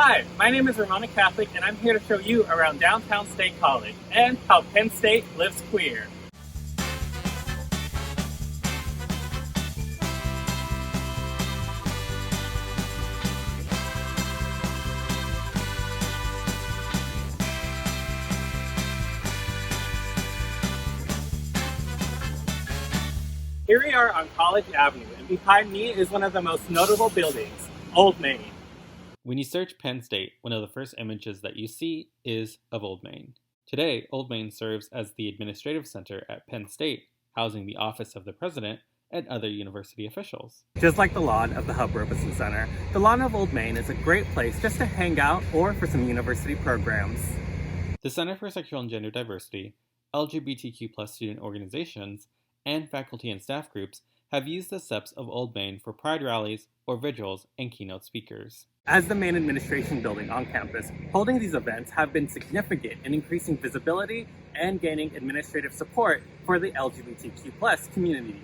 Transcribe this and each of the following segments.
Hi, my name is Ramona Catholic, and I'm here to show you around downtown State College and how Penn State lives queer. Here we are on College Avenue, and behind me is one of the most notable buildings, Old Main. When you search Penn State, one of the first images that you see is of Old Main. Today, Old Main serves as the administrative center at Penn State, housing the office of the president and other university officials. Just like the lawn of the Hub Robeson Center, the lawn of Old Main is a great place just to hang out or for some university programs. The Center for Sexual and Gender Diversity, LGBTQ student organizations, and faculty and staff groups have used the steps of Old Main for pride rallies or vigils and keynote speakers. As the main administration building on campus, holding these events have been significant in increasing visibility and gaining administrative support for the LGBTQ community.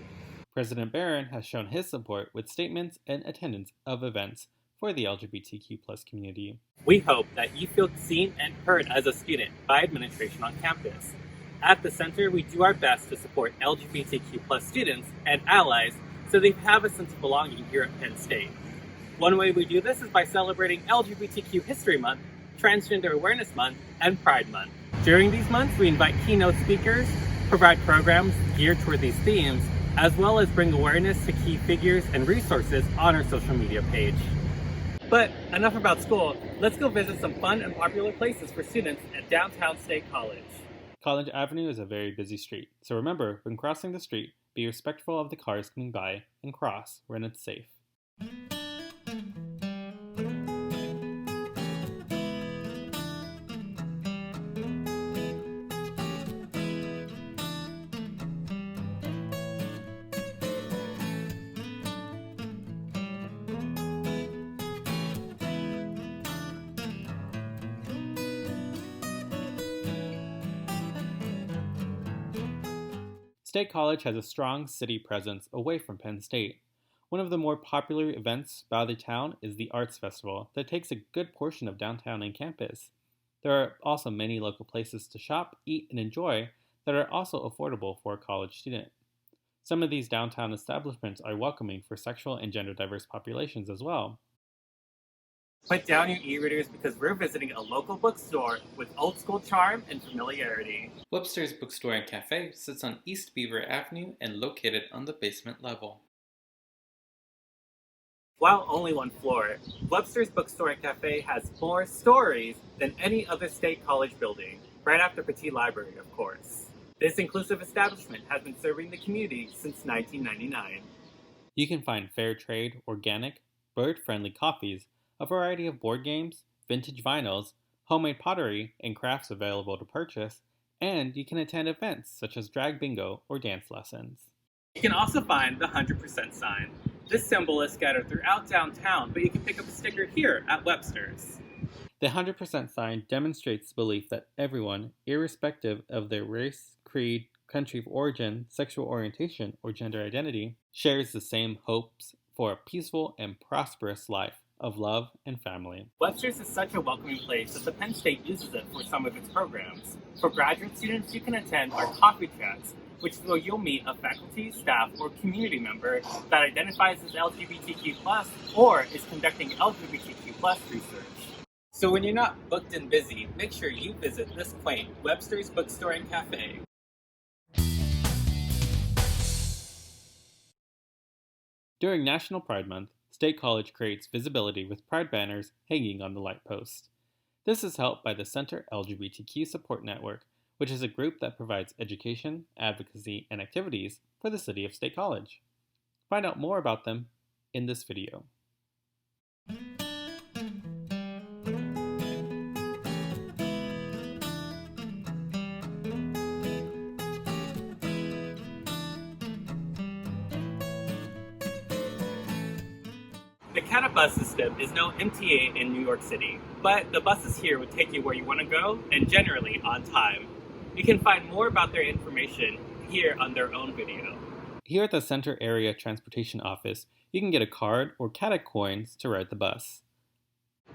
President Barron has shown his support with statements and attendance of events for the LGBTQ community. We hope that you feel seen and heard as a student by administration on campus. At the center, we do our best to support LGBTQ students and allies so they have a sense of belonging here at Penn State. One way we do this is by celebrating LGBTQ History Month, Transgender Awareness Month, and Pride Month. During these months, we invite keynote speakers, provide programs geared toward these themes, as well as bring awareness to key figures and resources on our social media page. But enough about school, let's go visit some fun and popular places for students at downtown State College. College Avenue is a very busy street, so remember, when crossing the street, be respectful of the cars coming by and cross when it's safe. State College has a strong city presence away from Penn State. One of the more popular events by the town is the Arts Festival that takes a good portion of downtown and campus. There are also many local places to shop, eat, and enjoy that are also affordable for a college student. Some of these downtown establishments are welcoming for sexual and gender diverse populations as well. Put down your e-readers because we're visiting a local bookstore with old school charm and familiarity. Websters Bookstore and Cafe sits on East Beaver Avenue and located on the basement level. While only one floor, Webster's Bookstore and Cafe has more stories than any other State College building, right after Petit Library, of course. This inclusive establishment has been serving the community since 1999. You can find fair trade, organic, bird-friendly coffees, a variety of board games, vintage vinyls, homemade pottery, and crafts available to purchase, and you can attend events such as drag bingo or dance lessons. You can also find the 100% sign. This symbol is scattered throughout downtown, but you can pick up a sticker here at Webster's. The 100% sign demonstrates the belief that everyone, irrespective of their race, creed, country of origin, sexual orientation, or gender identity, shares the same hopes for a peaceful and prosperous life of love and family. Webster's is such a welcoming place that the Penn State uses it for some of its programs. For graduate students, you can attend our coffee chats, which is where you'll meet a faculty, staff, or community member that identifies as LGBTQ+, or is conducting LGBTQ+ research. So when you're not booked and busy, make sure you visit this quaint Webster's Bookstore and Cafe. During National Pride Month, State College creates visibility with pride banners hanging on the light post. This is helped by the Center LGBTQ Support Network, which is a group that provides education, advocacy, and activities for the city of State College. Find out more about them in this video. The CATA bus system is no MTA in New York City, but the buses here would take you where you want to go and generally on time. You can find more about their information here on their own video. Here at the Center Area Transportation Office, you can get a card or CATA coins to ride the bus.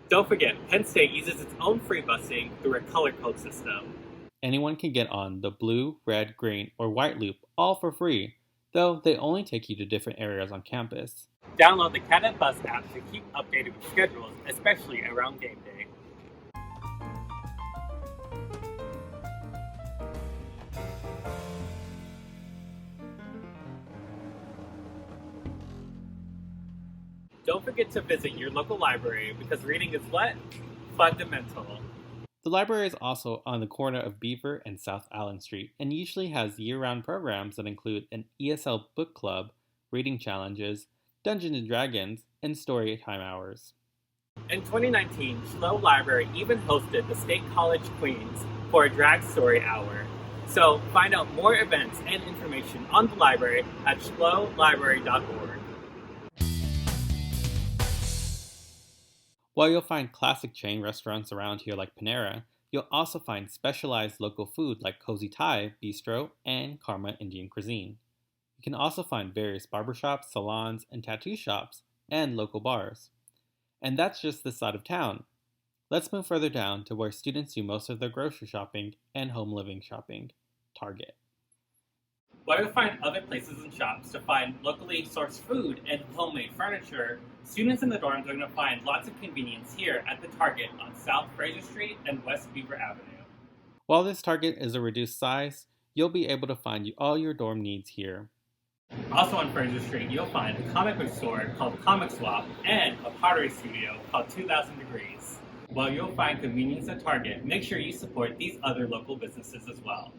Don't forget, Penn State uses its own free busing through a color code system. Anyone can get on the blue, red, green, or white loop all for free, though they only take you to different areas on campus. Download the Cadet Bus app to keep updated with schedules, especially around game day. Don't forget to visit your local library because reading is what? Fundamental. The library is also on the corner of Beaver and South Allen Street and usually has year-round programs that include an ESL book club, reading challenges, Dungeons and Dragons, and story time hours. In 2019, Schlo Library even hosted the State College Queens for a drag story hour. So find out more events and information on the library at schlolibrary.org. While you'll find classic chain restaurants around here like Panera, you'll also find specialized local food like Cozy Thai Bistro and Karma Indian Cuisine. You can also find various barbershops, salons, and tattoo shops, and local bars. And that's just this side of town. Let's move further down to where students do most of their grocery shopping and home living shopping, Target. While you'll find other places and shops to find locally sourced food and homemade furniture, students in the dorms are going to find lots of convenience here at the Target on South Fraser Street and West Beaver Avenue. While this Target is a reduced size, you'll be able to find all your dorm needs here. Also on Fraser Street, you'll find a comic book store called Comic Swap and a pottery studio called 2000 Degrees. While you'll find convenience at Target, make sure you support these other local businesses as well.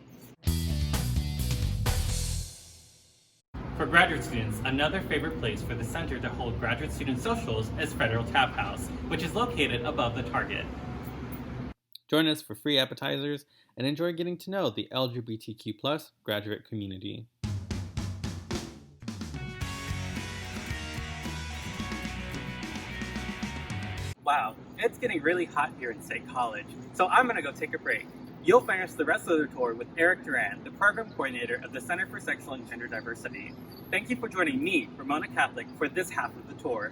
For graduate students, another favorite place for the center to hold graduate student socials is Federal Tap House, which is located above the Target. Join us for free appetizers and enjoy getting to know the LGBTQ+ graduate community. Wow, it's getting really hot here in State College, so I'm going to go take a break. You'll finish the rest of the tour with Eric Duran, the program coordinator of the Center for Sexual and Gender Diversity. Thank you for joining me, Ramona Catholic, for this half of the tour.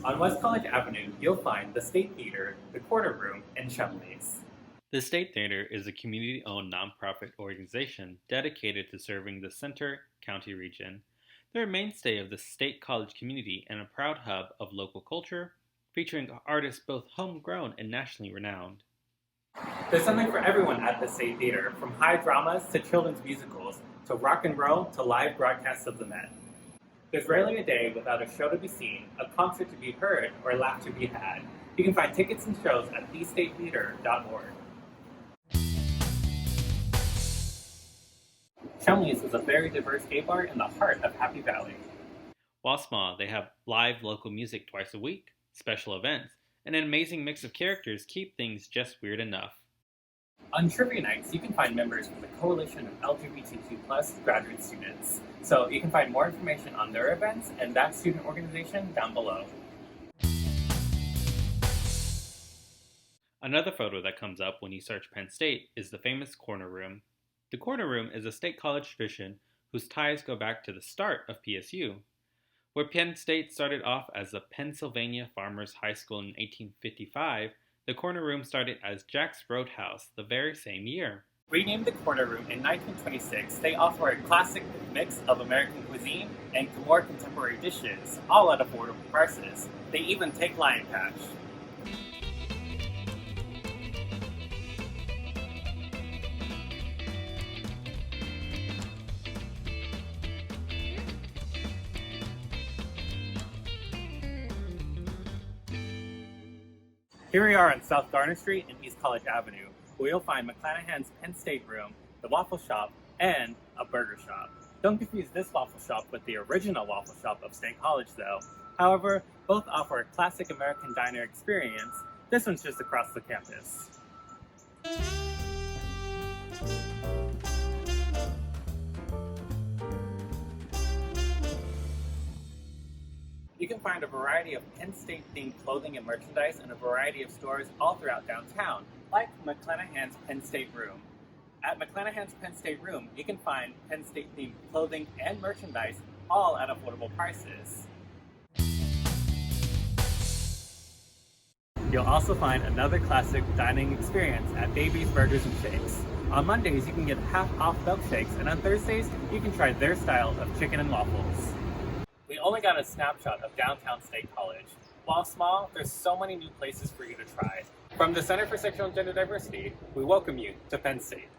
On West College Avenue, you'll find the State Theater, the Corner Room, and Chumleys. The State Theater is a community-owned nonprofit organization dedicated to serving the Center County region. They're a mainstay of the State College community and a proud hub of local culture, featuring artists both homegrown and nationally renowned. There's something for everyone at the State Theater, from high dramas to children's musicals, to rock and roll to live broadcasts of the Met. There's rarely a day without a show to be seen, a concert to be heard, or a laugh to be had. You can find tickets and shows at thestatetheater.org. Chumleys is a very diverse gay bar in the heart of Happy Valley. While small, they have live local music twice a week, special events, and an amazing mix of characters keep things just weird enough. On trivia nights, you can find members from the Coalition of LGBTQ+ graduate students. So you can find more information on their events and that student organization down below. Another photo that comes up when you search Penn State is the famous Corner Room. The Corner Room is a State College tradition whose ties go back to the start of PSU. Where Penn State started off as the Pennsylvania Farmers High School in 1855, the Corner Room started as Jack's Roadhouse the very same year. Renamed the Corner Room in 1926, they offer a classic mix of American cuisine and more contemporary dishes, all at affordable prices. They even take Lion Cash. Here we are on South Garner Street and East College Avenue, where you'll find McClanahan's Penn State Room, the Waffle Shop, and a burger shop. Don't confuse this Waffle Shop with the original Waffle Shop of State College, though. However, both offer a classic American diner experience. This one's just across the campus. You can find a variety of Penn State-themed clothing and merchandise in a variety of stores all throughout downtown, like McClanahan's Penn State Room. At McClanahan's Penn State Room, you can find Penn State-themed clothing and merchandise all at affordable prices. You'll also find another classic dining experience at Baby's Burgers and Shakes. On Mondays, you can get half-off milkshakes, and on Thursdays, you can try their style of chicken and waffles. We only got a snapshot of downtown State College. While small, there's so many new places for you to try. From the Center for Sexual and Gender Diversity, we welcome you to Penn State.